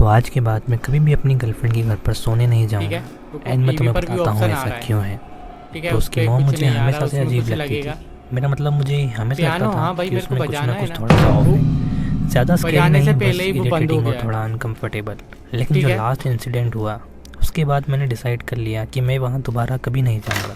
आज के बाद मैं कभी भी अपनी गर्लफ्रेंड के घर पर सोने नहीं जाऊँगा। एंड मैं तुम्हें बताता हूँ ऐसा क्यों है। तो उसकी मॉम मुझे हमेशा से अजीब लगती थी। मेरा मतलब मुझे हमेशा लगता था कि उसमें कुछ ना कुछ थोड़ा सा ऑफ है। ज़्यादा स्कैरी नहीं, बस इरिटेटिंग और थोड़ा अनकम्फर्टेबल। लेकिन जो लास्ट इंसिडेंट हुआ उसके बाद मैंने डिसाइड कर लिया कि मैं वहाँ दोबारा कभी नहीं जाऊँगा।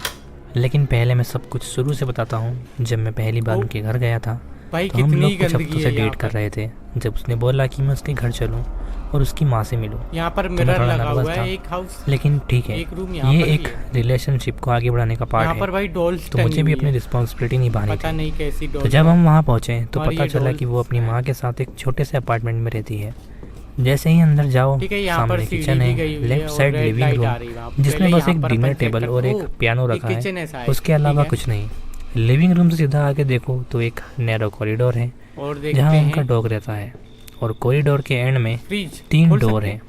लेकिन पहले मैं सब कुछ शुरू से बताता हूँ। जब मैं पहली बार उनके घर गया था तो हम लोग कुछ हफ्तों से डेट कर रहे थे। जब उसने बोला कि मैं उसके घर चलूँ और उसकी माँ से मिलूं, यहाँ पर मिरर लगा हुआ है, एक हाउस, लेकिन ठीक है, ये एक रिलेशनशिप को आगे बढ़ाने का पार्ट है, भाई डॉल्स तो मुझे भी अपनी रिस्पॉन्सिबिलिटी निभानी थी। नहीं कैसी तो जब हम वहाँ पहुँचे तो पता चला कि वो अपनी माँ के साथ एक छोटे से अपार्टमेंट में रहती है। जैसे ही अंदर जाओ, सामने किचन है, लेफ्ट साइड लिविंग रूम जिसमें बस एक डिनर टेबल और एक पियानो रखा है, उसके अलावा कुछ नहीं। लिविंग रूम से सीधा आके देखो तो एक नैरो कॉरिडोर है जहाँ उनका डॉग रहता है, और कॉरिडोर के एंड में 3 डोर है।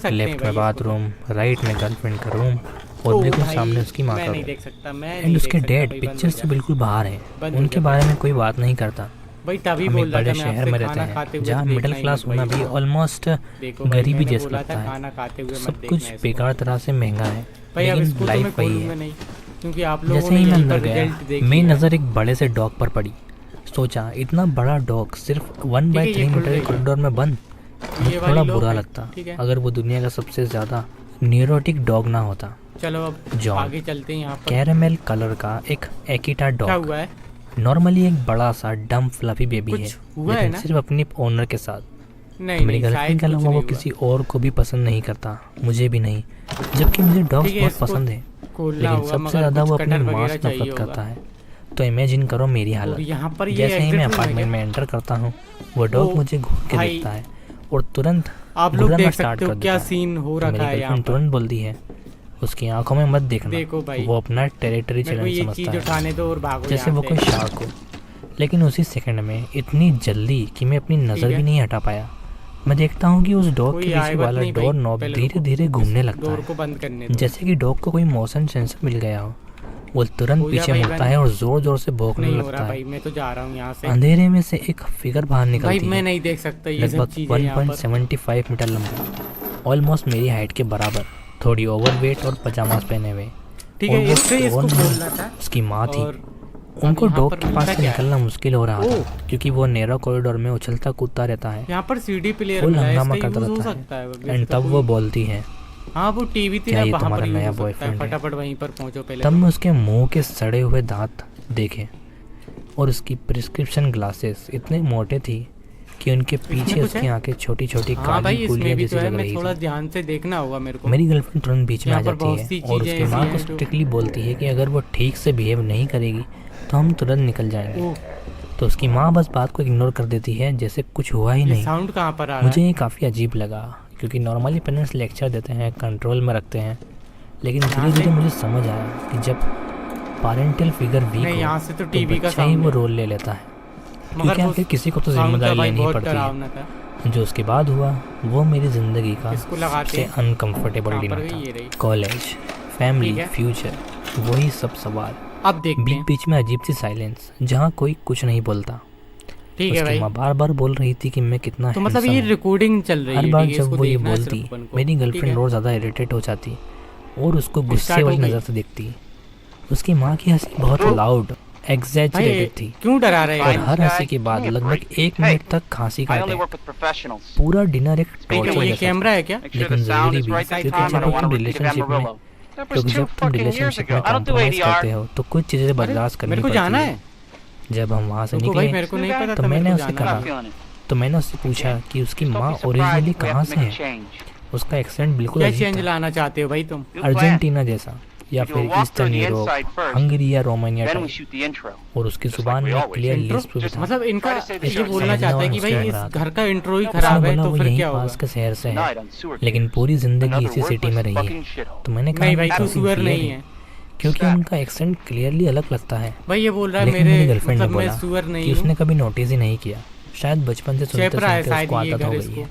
लेफ्ट में बाथरूम, राइट में गर्लफ्रेंड का रूम, और बिल्कुल सामने उसकी माँ का रूम। एंड उसके डैड पिक्चर से बिल्कुल बाहर है। उनके बारे में कोई बात नहीं करता। हम एक बड़े शहर में रहते हैं जहाँ मिडिल क्लास होना भी ऑलमोस्ट गरीबी जैसा लगता है। सब कुछ बेकार तरह से महंगा है, लेकिन लाइफ वही है। जैसे ही मैं अंदर गया, मेरी नज़र एक बड़े से डॉग पर पड़ी। सोचा इतना बड़ा डॉग सिर्फ 1/3 मीटर के कॉरिडोर में बंद। मुझे थोड़ा बुरा लगता अगर वो दुनिया का सबसे ज़्यादा न्यूरोटिक डॉग ना होता। चलो अब जॉन, आगे चलते हैं। यहाँ पर कैरेमल कलर का एक एकिटा डॉग, नॉर्मली एक बड़ा सा डम फ्लफी बेबी है, लेकिन सिर्फ अपनी ओनर के साथ। मेरी गर्लफ्रेंड के अलावा वो किसी और को भी पसंद नहीं करता, मुझे भी नहीं, जबकि मुझे डॉग्स बहुत पसंद है। लेकिन सबसे ज़्यादा वो अपनी माँ से नफरत करता है। तो इमेजिन करो मेरी हालत। जैसे ही मैं अपार्टमेंट में एंटर करता हूँ, वो डॉग मुझे घूर के देखता है और तुरंत घूरना स्टार्ट कर देता है। मेरी गर्लफ्रेंड तुरंत बोलती है, उसकी आंखों में मत देखना, वो अपना टेरिटरी चिल्ड्रन समझता है, जैसे वो कोई शार्क हो। लेकिन उसी सेकंड में इतनी जल्दी कि मैं अपनी नज़र भी नहीं हटा पाया, मैं देखता हूँ कि उस डॉग के पीछे वाला डोर नॉब धीरे धीरे घूमने लगता है, जैसे कि डॉग को कोई मोशन सेंसर मिल गया हो। वो तुरंत पीछे मुड़ता है और जोर जोर से भौंकने लगता है। मैं तो जा रहा हूँ यहाँ से। अंधेरे में से एक फिगर बाहर निकलती है, मैं नहीं देख सकता, लगभग 1.75 मीटर लंबा, ऑलमोस्ट मेरी हाइट के बराबर, थोड़ी ओवरवेट और पजामास पहने हुए। उसकी माँ थी। उनको डॉग के पास से निकलना मुश्किल हो रहा था क्योंकि वो नैरो कॉरिडोर में उछलता कूदता रहता है, यहाँ पर सीडी प्लेयर फुल हंगामा करता रहता है। एंड तब वो बोलती है, हाँ वो टीवी थी क्या ये तुम्हारा नया बॉयफ्रेंड है? फटाफट वहीं पर पहुंचो पहले। तब मैं उसके मुंह के सड़े हुए दांत देखे और उसकी प्रिस्क्रिप्शन ग्लासेस इतने मोटे थी कि उनके पीछे उसकी आंखें छोटी छोटी काली गुलियां जैसी लग रही थी। थोड़ा ध्यान से देखना होगा मेरे को। मेरी गर्लफ्रेंड तुरंत बीच में आ जाती है और उसकी माँ को स्ट्रिक्टली बोलती है कि अगर वो ठीक से बिहेव नहीं करेगी तो हम तुरंत निकल जाएंगे। तो उसकी माँ बस बात को इग्नोर कर देती है जैसे कुछ हुआ ही नहीं। साउंड कहाँ पर आ रहा है? मुझे ये काफ़ी अजीब लगा क्योंकि नॉर्मली पेरेंट्स लेक्चर देते हैं, कंट्रोल में रखते हैं, लेकिन धीरे धीरे मुझे समझ आया कि जब पेरेंटल फिगर वीक हो तो बच्चा ही वो रोल ले लेता है, क्योंकि आखिर किसी को तो जिम्मेदारी लेनी ही पड़ती है। जो उसके बाद हुआ वो मेरी ज़िंदगी का सबसे अनकम्फर्टेबल दिन था। कॉलेज, फैमिली, फ्यूचर, वही सब सवाल। अब बीच में अजीब सी साइलेंस जहाँ कोई कुछ नहीं बोलता। ठीक है भाई। माँ बार बार बोल रही थी कि मैं कितना तो मतलब ये रिकॉर्डिंग चल रही है। हर बार जब वो ये बोलती मेरी गर्लफ्रेंड और ज़्यादा इरिटेट हो जाती और उसको गुस्से वाली नज़र से देखती। उसकी माँ की हंसी बहुत लाउड एग्जैजरेटेड थी। क्यों डरा रहे हैं? और हर हंसी के बाद लगभग 1 मिनट तक खांसी काटे। पूरा डिनर एक टॉर्चर जैसा। कैमरा है क्या? लेकिन जरूरी भी, क्योंकि जब तुम रिलेशनशिप में कॉम्प्रोमाइज करते हो तो कुछ चीज़ें बर्दाश्त करनी पड़ती है। जब हम वहाँ से निकले तो मैंने उससे पूछा कि उसकी माँ ओरिजिनली कहाँ से है। उसका एक्सेंट बिल्कुल चेंज लाना चाहते हो भाई तुम? अर्जेंटीना जैसा या फिर ईस्टर्न यूरोप, हंगरी या रोमानिया टाइप। और उसकी जुबान में क्लियर लिस्ट भी था। मतलब इनका ये बोलना चाहता है कि भाई इस घर का इंट्रो ही खराब है तो फिर क्या होगा? पास के शहर से है लेकिन पूरी जिंदगी इसी सिटी में रही है। तो मैंने कहा भाई तू सुअर नहीं है, क्योंकि उनका एक्सेंट क्लियरली अलग लगता है। भाई ये बोल रहा है मेरी गर्लफ्रेंड ने बोला कि उसने कभी नोटिस ही नहीं किया, शायद बचपन से सुनते सुनते उसको आदत हो गई है।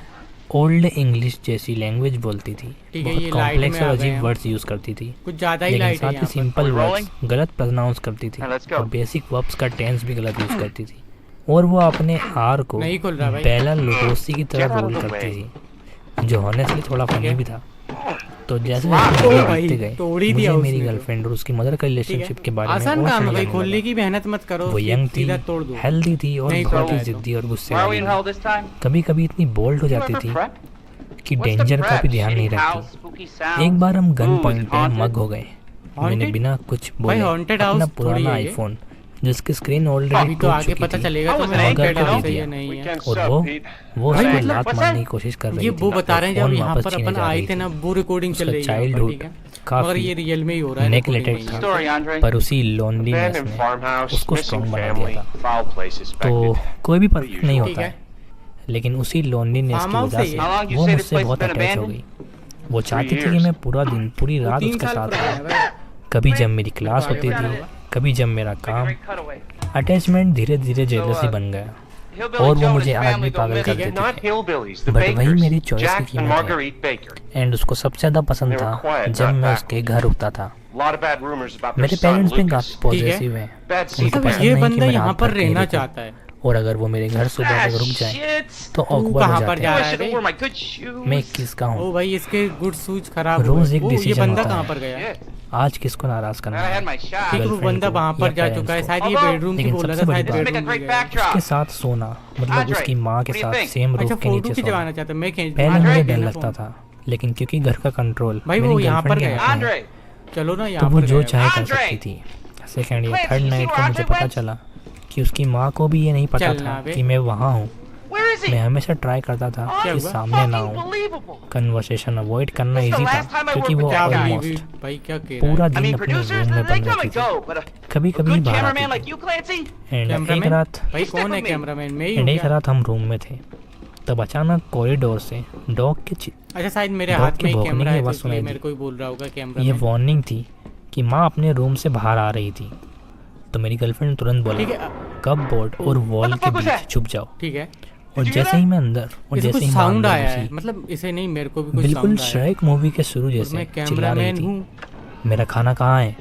ओल्ड इंग्लिश जैसी लैंग्वेज बोलती थी, बहुत कॉम्प्लेक्स और अजीब वर्ड्स यूज करती थी, लेकिन साथ ही सिंपल वर्ड्स गलत प्रोनाउंस करती थी और बेसिक वर्ब्स का टेंस भी गलत यूज करती थी। और वो अपने आर को बेला लुगोसी की तरह रोल करती थी। जो हॉनेस्टली थोड़ा फनी भी था। तो जैसे देखते गए मुझे मेरी गर्लफ्रेंड और उसकी मदर का रिलेशनशिप के बारे में आसान काम है भाई, खोलने की मेहनत मत करो। वो यंग थी, हेल्दी थी और बहुत ही जिद्दी और गुस्से वाली। कभी कभी इतनी बोल्ड हो जाती थी कि डेंजर का भी ध्यान नहीं रखती। एक बार हम गन पॉइंट पे मग हो गए। मैंने बिना कुछ बोले अपना पुराना आईफोन जिसकी स्क्रीन ऑलरेडी तो आगे पता चलेगा तो मैं मगर को दे दिया और वो उसको लात मारने की कोशिश कर रही ये थी। वो बता रहे हैं जब फोन यहाँ वापस पर छीने अपन जा आए रही थे ना, वो रिकॉर्डिंग चल रही है चाइल्डहुड मगर काफी ये रियल में ही हो रहा है, नेगलेक्टेड था, पर उसी लोनलीनेस ने उसको स्ट्रॉन्ग बना दिया था। तो कोई भी परफेक्ट नहीं होता है, लेकिन उसी लोनलीनेस की वजह से वो मुझसे बहुत अटैच हो गई। वो चाहती थी कि मैं पूरा दिन पूरी रात उसके साथ रहूं, कभी जब मेरी क्लास होती थी, कभी जब मेरा काम। अटैचमेंट धीरे धीरे जेलसी बन गया और वो मुझे आज भी पागल कर देती है। बट वही मेरी चॉइस की कीमत है। एंड उसको सबसे ज़्यादा पसंद था जब मैं उसके घर रुकता था। मेरे पेरेंट्स भी काफी पॉजिटिव हैं, उनको पसंद ये नहीं कि बंदा मैं यहाँ रात पर भर कहीं रहना रुकूं। चाहता है। और अगर वो मेरे घर सुबह तक रुक जाए तो ऑकवर्ड हो पर जाते जा हैं। रहा है मैं किसका हूँ? ओ भाई इसके गुड शूज खराब रोज एक ये डिसीजन बंदा होता कहाँ है। पर गया? आज किसको नाराज करना है? ठीक है, वो गर्लफ्रेंड बंदा को वहाँ पर या जा पेरेंट्स चुका है, को? शायद ये बेडरूम की लेकिन बोल रहा सबसे था, बड़ी शायद बात बेडरूम में गया। उसके साथ सोना, मतलब उसकी माँ के साथ सेम अच्छा रूफ के फोटो नीचे खिंचवाना सोना। चाहता मैं खींच पहले मुझे डर लगता था, लेकिन क्योंकि घर का कंट्रोल भाई वो मेरी यहाँ पर गर्लफ्रेंड के हाथ में गया। है, चलो ना तो यहाँ वो पर जो गया। चाहे कर सकती थी। सेकंड या थर्ड नाइट को मुझे पता चला कि उसकी माँ को भी ये नहीं पता चलना था बे। कि मैं वहाँ हूँ। मैं हमेशा ट्राई करता था क्या कि हुआ? सामने ना हूँ। कन्वर्सेशन अवॉइड करना इजी था क्योंकि वो क्या ऑलमोस्ट भाई क्या कह रहा है? पूरा दिन अपने रूम में बंद रहती थी, कभी कभी बाहर आती थी। एंड एक कैमरामैन? रात भाई कौन है कैमरामैन? मैं ही हूँ एंड एक क्या? रात हम रूम में थे, तब अचानक कॉरिडोर से डॉग के अच्छा शायद मेरे डॉग हाथ के में ही भौंकने कैमरा की है तो आवाज़ इसलिए सुनाई मेरे दी। को ही बोल रहा होगा ये कैमरा। वार्निंग थी कि माँ अपने रूम से बाहर आ रही थी। तो मेरी गर्लफ्रेंड तुरंत बोली, ठीक है कब बोर्ड और वॉल के बीच छुप जाओ। ठीक है, और जैसे ही मैं अंदर और इसको जैसे ही साउंड मैं आया अंदर है, घुसी, मतलब इसे नहीं मेरे को भी कुछ बिल्कुल साउंड आया है। श्रेक मूवी के शुरू और जैसे मैं चिल्ला रही कैमरामैन थी, हूँ। मेरा खाना कहाँ है?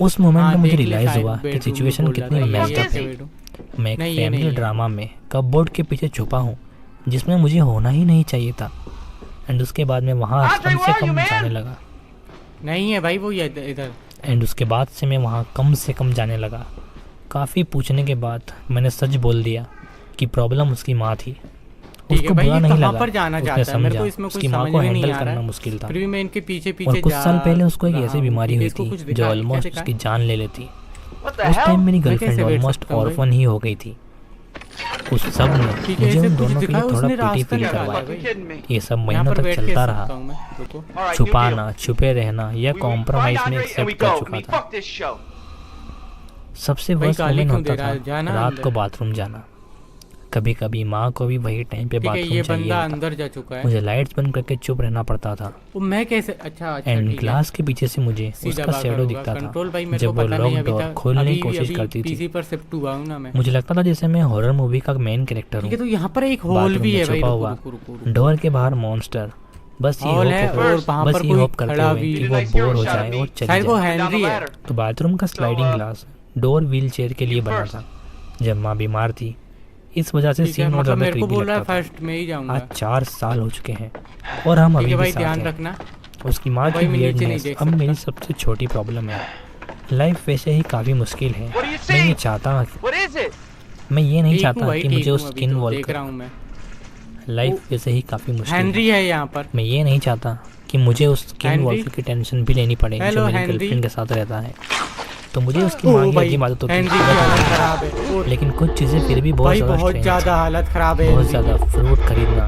उस मोमेंट हाँ, में मुझे देख ले, रियलाइज शायद हुआ कि बेडरूम में सिचुएशन बोल रहा कितनी था, ये मेस्ड अप कैसे है। बेडरूम? मैं एक नहीं, ये फैमिली नहीं है। ड्रामा में कपबोर्ड के पीछे छुपा हूँ जिसमें मुझे होना ही नहीं चाहिए था। एंड उसके बाद मैं वहाँ कम से कम जाने लगा। नहीं है भाई वो ये इधर। एंड उसके बाद से मैं वहाँ कम से कम जाने लगा। काफ़ी पूछने के बाद मैंने सच बोल दिया कि प्रॉब्लम उसकी माँ थी। ठीक है उसको भाई, बुरा ये नहीं कहाँ लगा, पर जाना उसने चाहता है मेरे समझा को इसमें कुछ उसकी माँ समझ को में नहीं हैंडल आ रहा करना है। मुश्किल था। फिर भी मैं इनके पीछे और पीछे कुछ जा साल पहले उसको एक रहा ऐसी हूँ। बीमारी हुई इसको थी कुछ जो दिखा- क्या ऑलमोस्ट दिखा? उसकी जान ले लेती। उस टाइम मेरी गर्लफ्रेंड कैसे बैठ ऑलमोस्ट सकता हूँ भाई? ऑर्फन ही हो गई थी। उस सब ने ठीक है, मुझे ऐसे उन कुछ दोनों के दिखा, लिए थोड़ा उसने पिटी रास्ता फील निकाला करवाया। भाई। ये सब यहाँ महीनों पर तक बैठ के चलता सकता रहा। हूँ मैं, रुको। छुपाना, छुपे रहना या कॉम्प्रोमाइज में एक्सेप्ट कर चुका था। सबसे भाई वर्स्ट गाली मोमेंट क्यों दे होता रहा है? जाना था रात अंदर। को बाथरूम जाना। कभी कभी माँ को भी वही टाइम पे ठीक है, बाथरूम ये चाहिए बंदा होता। अंदर जा चुका है। मुझे लाइट्स बंद करके चुप रहना पड़ता था। वो मैं कैसे? अच्छा अच्छा एंड ठीक है। ग्लास के पीछे से मुझे सीधा उसका भागा शैडो होगा। दिखता कंट्रोल भाई था मेरे को जब वो पता लॉक नहीं, अभी डोर तक खोलने की अभी कोशिश करती पीसी थी। पर शिफ्ट हुआ हूँ ना मैं। मुझे लगता था जैसे मैं हॉरर मूवी का मेन कैरेक्टर ठीक है, हूँ। तो यहाँ पर एक हॉल बाथरूम भी में है भाई। छुपा रुको हुआ, रुको रुको रुको। डोर के बाहर मॉन्स्टर। बस ये हॉल है होप और वहाँ बस पर ये कोई होप करते खड़ा हुए भी कि वो बोर हो जाए और चली शायद वो जाए। हेनरी है। तो बाथरूम का sliding glass door wheel chair के लिए बना था जब माँ बीमार थी। इस वजह से ठीक है, सीन और मतलब ज़्यादा मेरे को क्रीपी बोल रहा है लगता था। फर्स्ट में ही जाऊंगा। आज 4 साल हो चुके हैं और हम ठीक अभी है भी भाई, साथ ध्यान हैं। रखना। उसकी माँ भाई की मैं नीचे नहीं वियर्डनेस देख अब सकता। मेरी सबसे छोटी प्रॉब्लम है। लाइफ वैसे ही काफ़ी मुश्किल है। मैं ये चाहता मैं ये नहीं ठीक हूँ चाहता भाई, कि ठीक मुझे हूँ, उस अभी स्किन तो वॉल देख रहा हूँ मैं। लाइफ वैसे ही काफ़ी मुश्किल है। हेनरी है यहाँ पर। मैं ये नहीं चाहता कि मुझे उस स्किन हेनरी? वॉल की टेंशन भी लेनी पड़े हेलो, जो मेरी हेनरी? गर्लफ्रेंड के साथ रहता है। तो मुझे उसकी माँ की अजीब आदतों की हेनरी की हालत खराब है। और लेकिन कुछ चीज़ें फिर भी बहुत भाई ज़्यादा बहुत strange ज्यादा हैं। हालत खराब है। बहुत ज़्यादा फ्रूट खरीदना,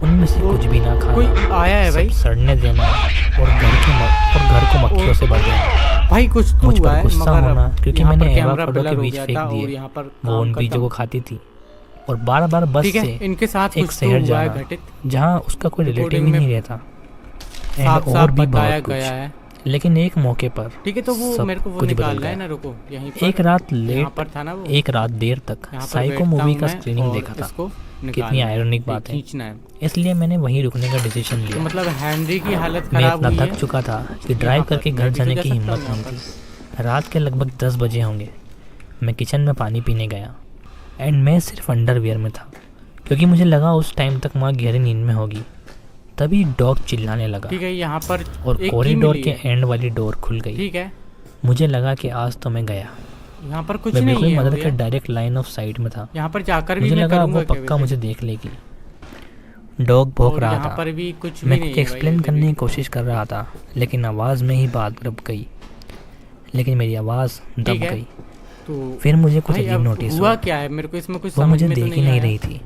उनमें से कुछ भी ना कोई खाना, आया है भाई? सब सड़ने देना और घर को मक्खियों से भर देना। भाई कुछ तो मुझ हुआ पर है गुस्सा मगर होना क्योंकि यहाँ पर मैंने कैमरा एवोकाडो ब्लर के हो बीज गया फेंक था और दिए यहाँ पर वो काम उन खत्म। बीजों को खाती थी और बार बार बस ठीक है, से इनके साथ एक कुछ तो शहर हुआ है जाना घटित। जहाँ उसका कोई रिलेटिव रिकॉर्डिंग ही में नहीं रहता। एंड साफ और साफ भी बताया बहुत गया कुछ। है। लेकिन एक मौके पर ठीक है, तो वो सब मेरे को वो कुछ बदल निकालना है गया। ना। रुको यहीं पर एक रात यहाँ लेट पर था ना वो। एक रात देर तक यहाँ पर साइको बैठता मूवी हूँ का मैं स्क्रीनिंग और देखा था। इसको कितनी निकालना है, आयरनिक ये बात है। खींचना है। इसलिए मैंने वहीं रुकने का डिसीजन तो लिया। मतलब हेनरी की हालत मैं खराब इतना हुई थक है। चुका था कि ड्राइव यहाँ पर करके घर मैं भी जाने तो की जा हिम्मत सकता हूँ नहीं यहाँ थी। रात के लगभग 10 बजे होंगे। मैं किचन में पानी पीने गया एंड मैं सिर्फ अंडरवियर में था क्योंकि मुझे लगा उस टाइम तक माँ गहरी नींद में होगी तभी डॉग चिल्लाने लगा। ठीक है, यहाँ पर और कॉरिडोर के एंड वाली डोर खुल गई। ठीक है, मुझे लगा कि आज तो मैं गया। यहाँ पर कुछ मैं नहीं बिल्कुल है। मदर के डायरेक्ट लाइन ऑफ साइट में था। यहाँ पर जाकर भी मुझे मैं लगा करूँगा वो क्या पक्का वैसे? मुझे देख लेगी। डॉग भौंक रहा यहाँ था। पर भी कुछ भी मैं नहीं कुछ है एक्सप्लेन भाई, करने की कोशिश कर रहा था, लेकिन आवाज़ में ही बात दब गई। लेकिन मेरी आवाज़ दब ठीक है, गई। तो फिर मुझे कुछ भाई अजीब अब नोटिस हुआ हुआ। क्या है, मेरे को इसमें कुछ वो समझ मुझे में तो देख ही नहीं आया। रही थी,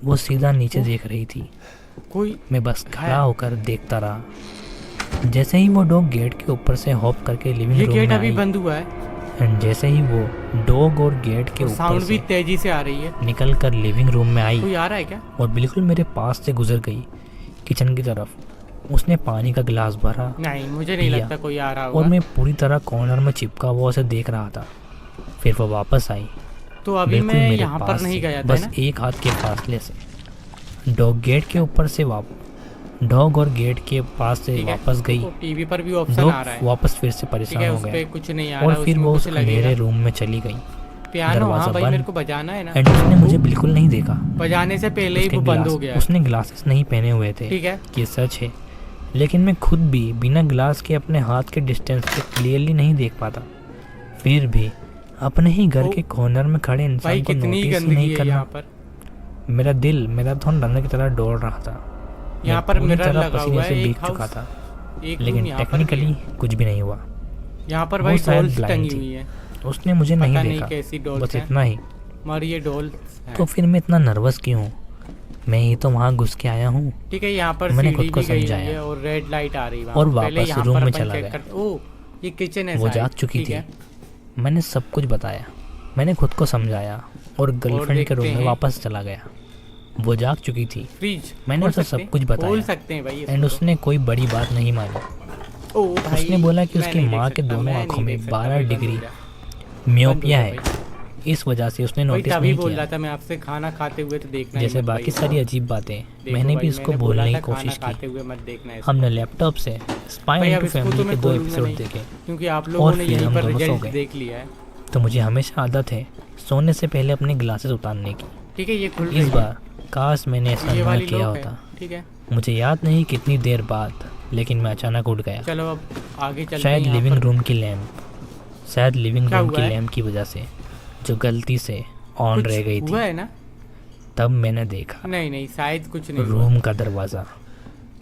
वो सीधा नीचे देख रही थी। कोई मैं बस खड़ा होकर देखता रहा। जैसे ही वो डॉग गेट के ऊपर से हॉप करके लिविंग ये रूम गेट में अभी आई, बंद हुआ है एंड जैसे ही वो डॉग और गेट के ऊपर साउंड भी से तेजी से आ रही है। निकल कर लिविंग रूम में आई कोई आ रहा है क्या? और बिल्कुल मेरे पास से गुजर गई किचन की तरफ। उसने पानी का गिलास भरा नहीं, मुझे नहीं पिया, लगता कोई आ रहा और होगा। मैं पूरी तरह कॉर्नर में चिपका हुआ उसे देख रहा था। फिर वो वापस आई, तो अभी बिल्कुल मैं मेरे यहाँ पर पास नहीं से, गया था बस ना। एक हाथ के फासले से। डॉग गेट के ऊपर से डॉग और गेट के पास से ठीक है, वापस गई। तो टीवी पर भी ऑप्शन डॉग आ रहा है। वापस फिर से ठीक परेशान है, हो उस पे गया कुछ नहीं आ रहा, और फिर उसमें वो कुछ उस लगेगा। अंधेरे रूम में चली गई। पियानो, दरवाजा हाँ भाई, बंद। मेरे को बजाना है ना। एंड उसने मुझे बिल्कुल नहीं देखा। बजाने से पहले ही उसके वो बंद ग्लास- हो गया। उसने ग्लासेस नहीं पहने हुए थे, ठीक है, ये सच है, लेकिन मैं खुद भी बिना ग्लास के अपने हाथ के डिस्टेंस से क्लियरली नहीं देख पाता। फिर भी अपने ही घर के कॉर्नर में खड़े भाई इंसान को कितनी नोटिस ही गंदगी नहीं है करना। यहाँ पर। मेरा दिल मैराथन रनर की तरह दौड़ रहा था। यहाँ मैं पर पूरी मिरर तरह लगा पसीने हुआ से है, भीग एक चुका हाउस, था, एक रूम लेकिन यहाँ पर टेक्निकली कुछ भी नहीं हुआ। यहाँ पर वो भाई शायद डॉल्स blind टंगी थी। हुई है। उसने मुझे नहीं पता नहीं देखा, कैसी डॉल्स बस हैं। इतना ही। मगर ये डॉल्स हैं। तो फिर मैं इतना नर्वस क्यों हूँ? मैं ही तो वहाँ घुस के आया हूँ। ठीक है, यहाँ पर मैंने सीढ़ी खुद को भी गई हुई समझाया। है और रेड लाइट आ रही है वहाँ और पर। पहले वापस यहाँ रूम पर में अपन चला चेक गया। करते- ओह, ये किचन है वो शायद। जाग चुकी ठीक थी। है, मैंने सब कुछ बताया। मैंने खुद को समझाया और गर्लफ्रेंड के रूम देखते में हैं। वापस चला गया। वो जाग चुकी थी। फ्रिज मैंने खोल उसे सकते सब हैं? कुछ बताया। खोल सकते हैं भाई इसको एंड तो। उसने कोई बड़ी बात नहीं मानी। ओह भाई, उसने बोला कि मैं उसकी नहीं माँ देख के सकता, दोनों मैं आंखों नहीं में देख सकता 12 भाई, डिग्री बंद हो गया। मियोपिया बंद हो है। गया भाई। इस वजह से उसने भाई नोटिस तभी नहीं बोल रहा किया। था मैं आपसे, खाना खाते हुए तो देखना ही जैसे मत बाकी भाई। सारी अजीब बातें देखो मैंने भाई, भी इसको मैंने बोला बोलने था की कोशिश खाना की। खाते हुए मत देखना इसको। हमने लैपटॉप से स्पाई भाई अब इनटू इसको तो फैमिली मैं के 2 खोलूंगा एपिसोड नहीं, देखे क्योंकि आप और लोगों ने फिर यहीं हम पर दोनों सो रिजल्ट गए। देख लिया है। तो मुझे हमेशा आदत है सोने से पहले अपने ग्लासेस उतारने की। ठीक है, ये खुल इस रही है। बार काश मैंने ऐसा ये ना वाली किया लॉक है। होता। ठीक है, मुझे याद नहीं कितनी देर बाद, लेकिन मैं अचानक उठ गया। चलो अब आगे चलते हैं। शायद यहाँ लिविंग पर रूम की लैंप, शायद लिविंग क्या रूम हुआ की है? लैंप की वजह से जो गलती से ऑन कुछ रह गई हुआ थी। है ना? तब मैंने देखा नहीं नहीं, शायद कुछ नहीं हुआ। रूम का दरवाज़ा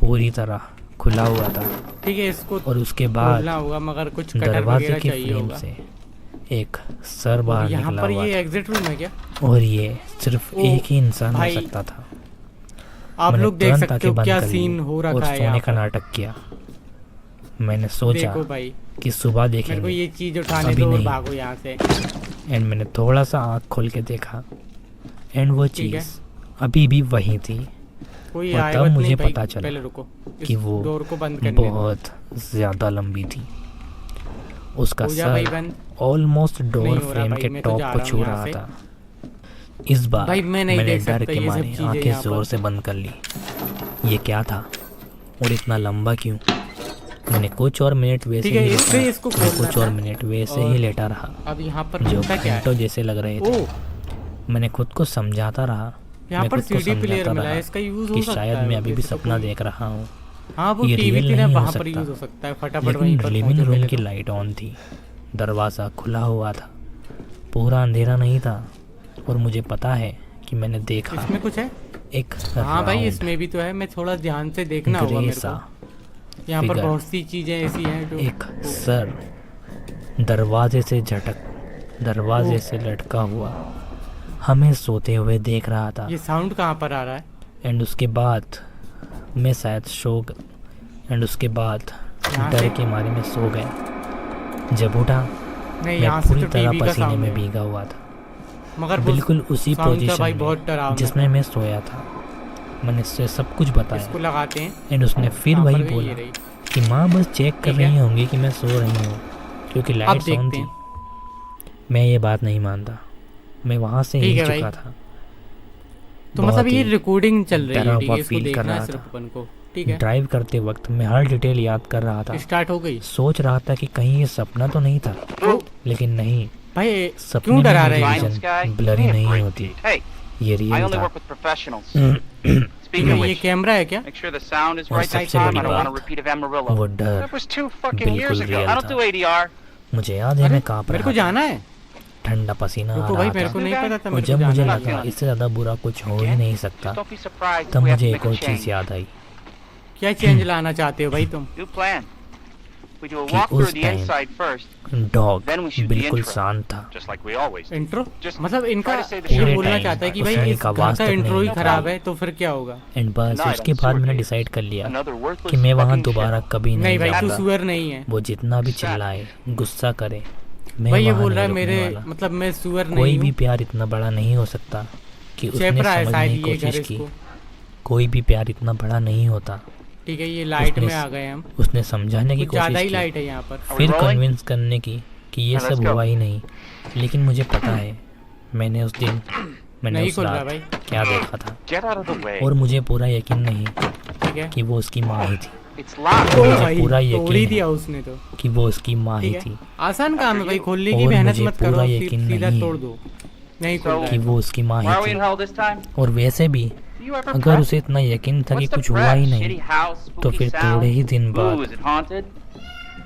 पूरी तरह खुला हुआ था ठीक है, इसको और उसके बाद खोलना होगा, मगर कुछ कटर दरवाजे वगैरह के चाहिए फ्रेम होगा। से एक सर बाहर यहाँ निकला पर हुआ ये था एग्जिट रूम है क्या? और ये सिर्फ ओ, एक ही इंसान हो भाई, सकता था। आप मैंने लोग देख तुरंत सकते आंखें हो बंद क्या कर ली सीन हो और रखा है सोने यहाँ का पर। नाटक किया। मैंने सोचा देखो भाई, कि सुबह मेरे को देखेंगे ये चीज उठाने अभी दो और नहीं। भागो यहाँ से। एंड मैंने थोड़ा सा आँख खोल के देखा एंड वो ठीक है। चीज़ अभी भी वही थी। कोई और आएगा तब तो मुझे नहीं भाई, पता चला पहले रुको, इस कि वो डोर को बंद करने दो। बहुत ज़्यादा लंबी थी। उसका हो जा भाई सर बंद। ऑलमोस्ट नहीं डोर हो रहा फ्रेम भाई, के मैं तो टॉप जा को रहा हूँ छू यहाँ रहा से। था। इस बार भाई मैं नहीं मैंने देख डर सकता के ये सब मारे चीजें आंखें यहाँ जोर पर। से बंद कर ली। ये क्या था और इतना लंबा क्यों? मैंने कुछ और मिनट वैसे ठीक है, ही इससे लेटा, इसको मैं खोलना कुछ और था। मिनट वैसे और ही लेटा रहा अब यहाँ पर जो होता क्या घंटों है? जैसे लग रहे थे। ओह, मैंने खुद को समझाता रहा, यहाँ मैं पर खुद को सीडी प्लेयर समझाता मिला है, रहा इसका यूज हो कि सकता शायद है मैं अभी भी वैसे तो सपना कोई- देख रहा हूँ। हाँ वो ये टीवी रियल थी ना, नहीं हो वहाँ पर सकता। यूज हो सकता है। फटाफट वहीं लेकिन पर लिविंग पहुंचो रूम पहले की तो। लाइट ऑन थी, दरवाज़ा खुला हुआ था, पूरा अंधेरा नहीं था और मुझे पता है कि मैंने देखा इसमें कुछ है? एक हाँ भाई, राउंड इसमें भी तो है। मैं थोड़ा ध्यान से देखना होगा ग्रे मेरे सा को। यहाँ पर फिगर, बहुत सी चीजें ऐसी हैं जो एक सर दरवाजे से लटका हुआ हमें सोते हुए देख रहा था। ये साउंड कहाँ पर आ रहा है? एंड उसके बाद मैं शायद एंड उसके बाद यहाँ डर से? के मारे में सो गया। जब उठा नहीं, मैं यहाँ से पूरी तो तरह टीवी का पसीने साउंड में है। भीगा हुआ था, मगर वो बिल्कुल उसी साउंड था पोजीशन भाई, में बहुत डरावना जिसमें था। मैं सोया था। मैंने उससे सब कुछ इसको बताया लगाते हैं। एंड उसने फिर कहाँ वही पर गई? बोला ये रही। कि माँ बस चेक कर ठीक है। रही होंगी कि मैं सो रही हूँ क्योंकि अब लाइट्स ऑन देखते थी। हैं। मैं ये बात नहीं मानता, मैं वहाँ से ठीक हिल है भाई। चुका था। तो बहुत मतलब ये ही रिकॉर्डिंग चल रही डरा है, ठीक हुआ है? इसको फील कर देखना है रहा सिर्फ था। अपन को। ठीक है, ड्राइव करते वक्त मैं हर डिटेल याद कर रहा था। स्टार्ट हो गई। सोच रहा था कि कहीं ये सपना तो नहीं था, लेकिन नहीं, भाई सपने क्यों में डरा मेरी रहे हैं? विजन ब्लरी नहीं होती, ये I रियल only था। work with professionals. It's ये कैमरा है क्या? और सबसे बड़ी बात, वो डर बिल्कुल रियल था। मुझे याद है मैं कांप मेरे को रहा था, जाना है। ठंडा पसीना आ भाई रहा मेरे को था, नहीं पता था। और मेरे जब को मुझे जाना लगा इससे ज़्यादा बुरा कुछ हो ही नहीं सकता, तब मुझे एक और चीज़ याद आई क्या चेंज लाना चाहते हो भाई तुम? कि उस टाइम डॉग बिल्कुल शांत था। इंट्रो मतलब इनका ये बोलना चाहता है कि भाई इस घर का इंट्रो ही खराब है, तो फिर क्या होगा? एंड बस उसके बाद मैंने डिसाइड कर लिया कि मैं वहाँ दोबारा कभी नहीं भाई तू जाऊंगा। सुअर नहीं है वो जितना भी चिल्लाए, गुस्सा करे, मैं भाई। ये वहाँ बोल रहा है नहीं मेरे रुकने वाला। मतलब मैं सुअर नहीं कोई भी हूँ। प्यार इतना बड़ा नहीं हो सकता कि उसने चेपरा है समझने शायद की ये घर कोशिश की। इसको। कोई भी प्यार इतना बड़ा नहीं होता। ठीक है, ये लाइट उसने- में आ गए हम। उसने समझाने की कुछ ज्यादा कोशिश ही की, लाइट है यहाँ पर। फिर कन्विंस करने की कि ये सब हुआ ही नहीं। लेकिन मुझे पता है मैंने उस नहीं उस खुल रहा रात भाई। क्या देखा था, और मुझे पूरा यकीन नहीं ठीक है। कि वो उसकी माँ ही थी। ओ मुझे भाई पूरा तोड़ ही यकीन दिया है उसने तो। कि वो उसकी माँ ही ठीक थी, है, आसान काम है भाई, खोलने की और मेहनत मुझे मत करो, पूरा यकीन सीधा नहीं तोड़ है दो। नहीं खुल रहा कि है। वो उसकी माँ ही थी। और वैसे भी अगर उसे इतना यकीन था कि कुछ हुआ ही नहीं, तो फिर थोड़े ही दिन बाद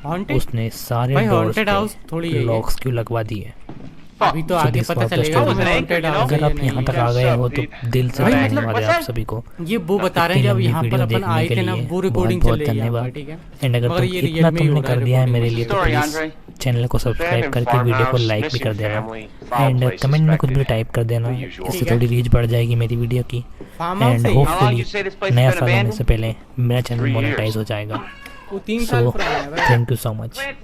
Haunted? उसने सारे भाई डोर्स haunted house थोड़ी है पे ये। लॉक्स क्यों लगवा दिए। अभी तो आगे this पता was the चलेगा story. तुम्हें haunted house अगर है आप या यहाँ नहीं। तक आ गए हो तो दिल से भाई धन्यवाद मतलब है आप सभी को। ये वो बता रहे हैं जब इतनी यहाँ लंबी पर वीडियो अपन आए देखने थे के ना, लिए वो रिकॉर्डिंग बहुत चल रही है यहाँ धन्यवाद। पर, ठीक है। एंड अगर मगर तुम ये इतना रियल में ही तुमने हो रहा है कर दिया है recording मेरे में। लिए, तो प्लीज चैनल को सब्सक्राइब करके वीडियो को लाइक भी कर देना, एंड कमेंट में कुछ भी टाइप कर देना, इससे थोड़ी रीच बढ़ जाएगी मेरी वीडियो की। फार्म हाउस एंड है ये। होपफुली नया साल होने से पहले मेरा चैनल मोनेटाइज हो जाएगा। वो 3 साल सो पुराना है भाई। Thank you so much.